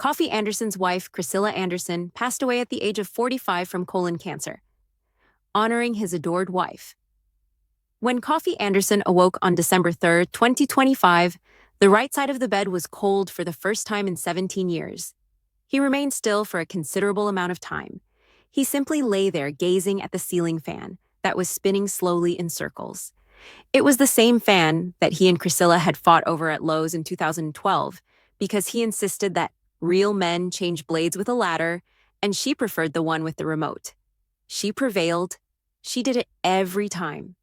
Coffey Anderson's wife, Criscilla Anderson, passed away at the age of 45 from colon cancer, honoring his adored wife. When Coffey Anderson awoke on December 3, 2025, the right side of the bed was cold for the first time in 17 years. He remained still for a considerable amount of time. He simply lay there gazing at the ceiling fan that was spinning slowly in circles. It was the same fan that he and Criscilla had fought over at Lowe's in 2012 because he insisted that real men change blades with a ladder, and she preferred the one with the remote. She prevailed. She did it every time.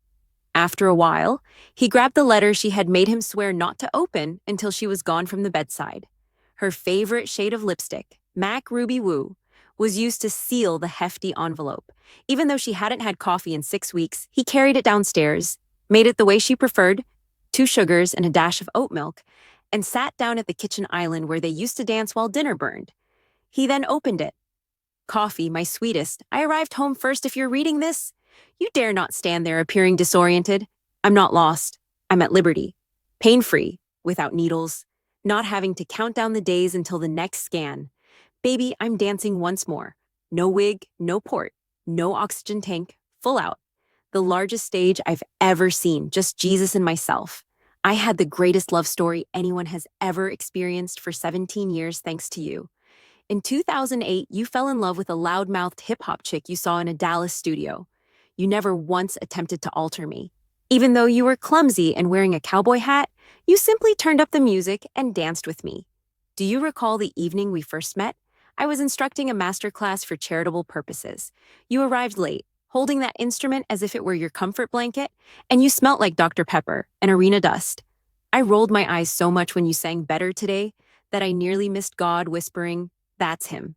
After a while, he grabbed the letter she had made him swear not to open until she was gone from the bedside. Her favorite shade of lipstick, MAC Ruby Woo, was used to seal the hefty envelope. Even though she hadn't had coffee in 6 weeks, he carried it downstairs, made it the way she preferred, 2 sugars and a dash of oat milk, and sat down at the kitchen island where they used to dance while dinner burned. He then opened it. "Coffee, my sweetest, I arrived home first if you're reading this. You dare not stand there appearing disoriented. I'm not lost. I'm at liberty. Pain-free, without needles, not having to count down the days until the next scan. Baby, I'm dancing once more. No wig, no port, no oxygen tank, full out. The largest stage I've ever seen, just Jesus and myself. I had the greatest love story anyone has ever experienced for 17 years thanks to you. In 2008, you fell in love with a loud-mouthed hip-hop chick you saw in a Dallas studio. You never once attempted to alter me. Even though you were clumsy and wearing a cowboy hat, you simply turned up the music and danced with me. Do you recall the evening we first met? I was instructing a masterclass for charitable purposes. You arrived late, holding that instrument as if it were your comfort blanket, and you smelt like Dr. Pepper and arena dust. I rolled my eyes so much when you sang Better Today that I nearly missed God whispering, "That's him."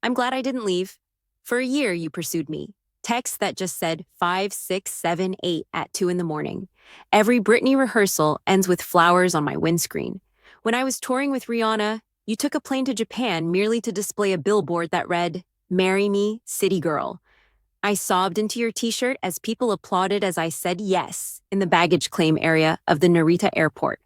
I'm glad I didn't leave. For a year, you pursued me. Texts that just said 5, 6, 7, 8 at 2 in the morning. Every Britney rehearsal ends with flowers on my windscreen. When I was touring with Rihanna, you took a plane to Japan merely to display a billboard that read, "Marry me, city girl." I sobbed into your t-shirt as people applauded as I said yes in the baggage claim area of the Narita airport.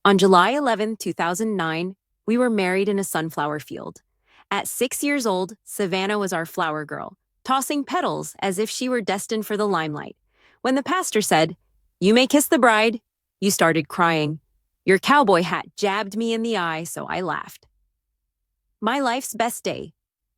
On July 11, 2009, we were married in a sunflower field. At 6 years old, Savannah was our flower girl, tossing petals as if she were destined for the limelight. When the pastor said, "You may kiss the bride," you started crying. Your cowboy hat jabbed me in the eye, so I laughed. My life's best day.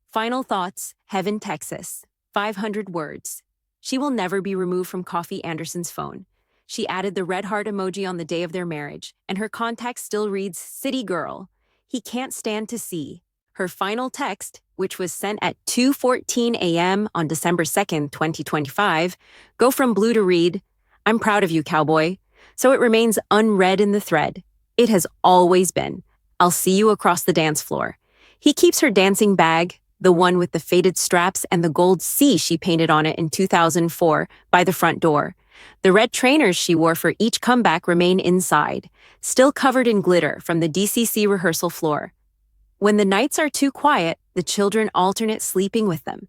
Final thoughts, Heaven, Texas. 500 words. She will never be removed from Coffey Anderson's phone. She added the red heart emoji on the day of their marriage, and her contact still reads, "City girl." He can't stand to see. Her final text, which was sent at 2:14 a.m. on December 2nd, 2025, go from blue to read, "I'm proud of you, cowboy." So it remains unread in the thread. It has always been, "I'll see you across the dance floor." He keeps her dancing bag, the one with the faded straps and the gold C she painted on it in 2004, by the front door. The red trainers she wore for each comeback remain inside, still covered in glitter from the DCC rehearsal floor. When the nights are too quiet, the children alternate sleeping with them.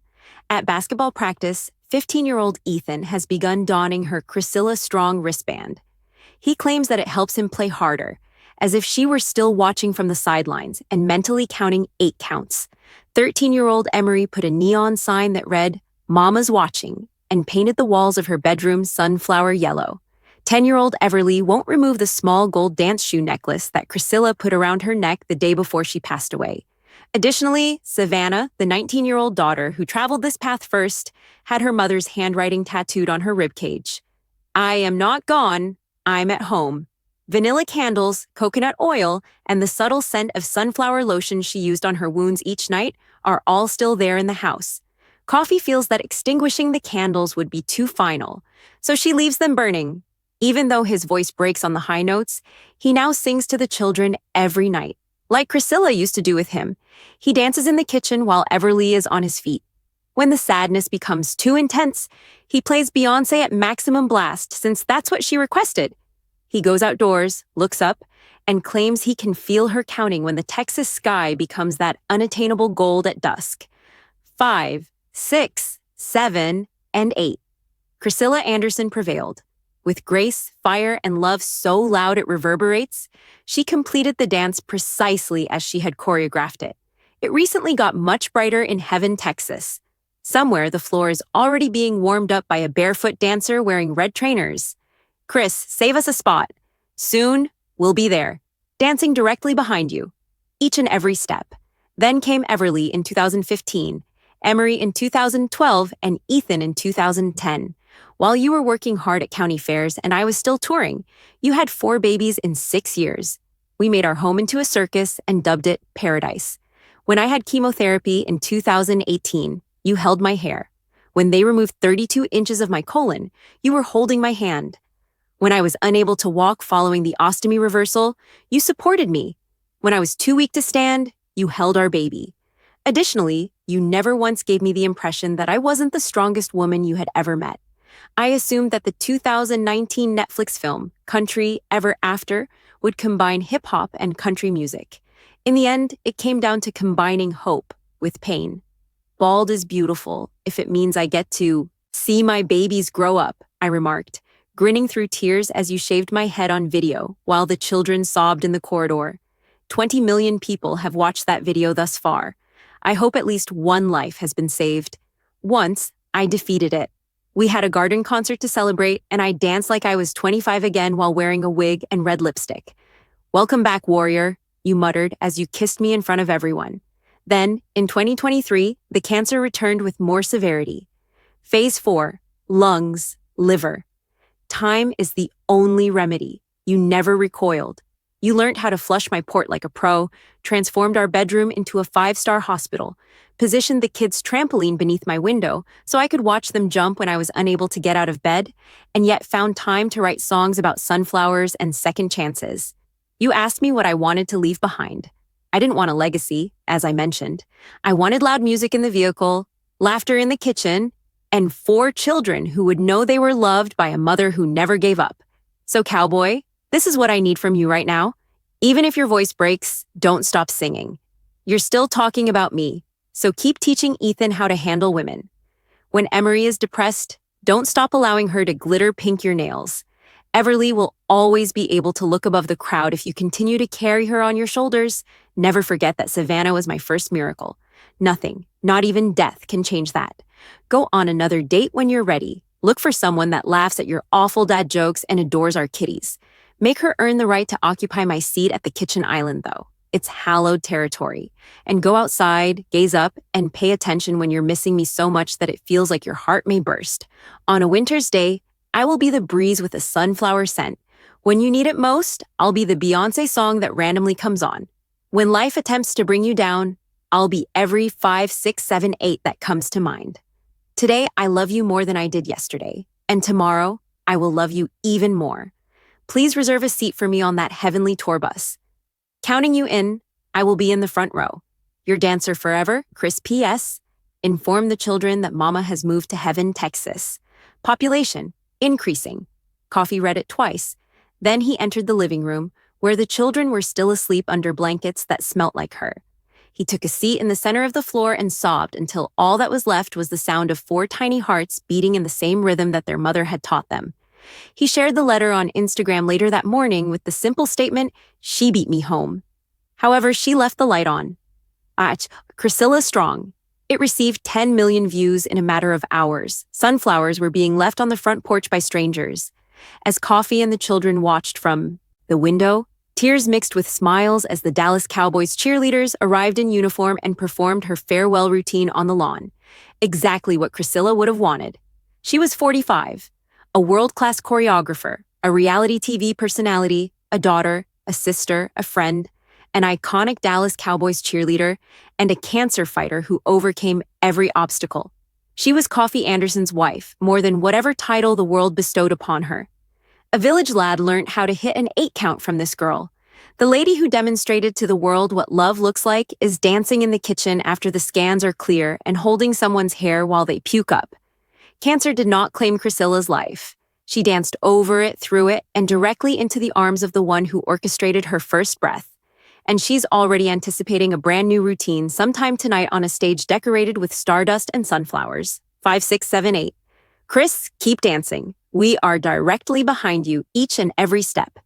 At basketball practice, 15-year-old Ethan has begun donning her Criscilla Strong wristband. He claims that it helps him play harder, as if she were still watching from the sidelines and mentally counting 8 counts. 13-year-old Emery put a neon sign that read, "Mama's watching," and painted the walls of her bedroom sunflower yellow. 10-year-old Everly won't remove the small gold dance shoe necklace that Criscilla put around her neck the day before she passed away. Additionally, Savannah, the 19-year-old daughter who traveled this path first, had her mother's handwriting tattooed on her ribcage. "I am not gone, I'm at home." Vanilla candles, coconut oil, and the subtle scent of sunflower lotion she used on her wounds each night are all still there in the house. Coffey feels that extinguishing the candles would be too final, so she leaves them burning. Even though his voice breaks on the high notes, he now sings to the children every night, like Criscilla used to do with him. He dances in the kitchen while Everly is on his feet. When the sadness becomes too intense, he plays Beyoncé at maximum blast since that's what she requested. He goes outdoors, looks up, and claims he can feel her counting when the Texas sky becomes that unattainable gold at dusk. 5, 6, 7, and 8. Criscilla Anderson prevailed. With grace, fire, and love so loud it reverberates, she completed the dance precisely as she had choreographed it. It recently got much brighter in Heaven, Texas. Somewhere, the floor is already being warmed up by a barefoot dancer wearing red trainers. Chris, save us a spot. Soon, we'll be there, dancing directly behind you, each and every step. Then came Everly in 2015, Emery in 2012, and Ethan in 2010. While you were working hard at county fairs and I was still touring, you had 4 babies in 6 years. We made our home into a circus and dubbed it Paradise. When I had chemotherapy in 2018, you held my hair. When they removed 32 inches of my colon, you were holding my hand. When I was unable to walk following the ostomy reversal, you supported me. When I was too weak to stand, you held our baby. Additionally, you never once gave me the impression that I wasn't the strongest woman you had ever met. I assumed that the 2019 Netflix film, Country Ever After, would combine hip-hop and country music. In the end, it came down to combining hope with pain. Bald is beautiful if it means I get to see my babies grow up, I remarked, grinning through tears as you shaved my head on video while the children sobbed in the corridor. 20 million people have watched that video thus far. I hope at least one life has been saved. Once, I defeated it. We had a garden concert to celebrate, and I danced like I was 25 again while wearing a wig and red lipstick. "Welcome back, warrior," you muttered as you kissed me in front of everyone. Then, in 2023, the cancer returned with more severity. Phase 4, lungs, liver. Time is the only remedy. You never recoiled. You learned how to flush my port like a pro, transformed our bedroom into a 5-star hospital, positioned the kids' trampoline beneath my window so I could watch them jump when I was unable to get out of bed, and yet found time to write songs about sunflowers and second chances. You asked me what I wanted to leave behind. I didn't want a legacy, as I mentioned. I wanted loud music in the vehicle, laughter in the kitchen, and 4 children who would know they were loved by a mother who never gave up. So, Cowboy, this is what I need from you right now. Even if your voice breaks, don't stop singing. You're still talking about me, so keep teaching Ethan how to handle women. When Emery is depressed, don't stop allowing her to glitter pink your nails. Everly will always be able to look above the crowd if you continue to carry her on your shoulders. Never forget that Savannah was my first miracle. Nothing, not even death, can change that. Go on another date when you're ready. Look for someone that laughs at your awful dad jokes and adores our kitties. Make her earn the right to occupy my seat at the kitchen island, though. It's hallowed territory. And go outside, gaze up, and pay attention when you're missing me so much that it feels like your heart may burst. On a winter's day, I will be the breeze with a sunflower scent. When you need it most, I'll be the Beyoncé song that randomly comes on. When life attempts to bring you down, I'll be every 5, 6, 7, 8 that comes to mind. Today, I love you more than I did yesterday. And tomorrow, I will love you even more. Please reserve a seat for me on that heavenly tour bus. Counting you in, I will be in the front row. Your dancer forever, Chris P.S. Inform the children that Mama has moved to Heaven, Texas. Population, increasing. Coffey read it twice. Then he entered the living room, where the children were still asleep under blankets that smelt like her. He took a seat in the center of the floor and sobbed until all that was left was the sound of 4 tiny hearts beating in the same rhythm that their mother had taught them. He shared the letter on Instagram later that morning with the simple statement, "She beat me home." However, she left the light on. Criscilla's strong. It received 10 million views in a matter of hours. Sunflowers were being left on the front porch by strangers. As Coffey and the children watched from the window, tears mixed with smiles as the Dallas Cowboys cheerleaders arrived in uniform and performed her farewell routine on the lawn. Exactly what Criscilla would have wanted. She was 45. A world-class choreographer, a reality TV personality, a daughter, a sister, a friend, an iconic Dallas Cowboys cheerleader, and a cancer fighter who overcame every obstacle. She was Coffey Anderson's wife, more than whatever title the world bestowed upon her. A village lad learned how to hit an 8 count from this girl. The lady who demonstrated to the world what love looks like is dancing in the kitchen after the scans are clear and holding someone's hair while they puke up. Cancer did not claim Criscilla's life. She danced over it, through it, and directly into the arms of the one who orchestrated her first breath. And she's already anticipating a brand new routine sometime tonight on a stage decorated with stardust and sunflowers. 5, 6, 7, 8. Chris, keep dancing. We are directly behind you each and every step.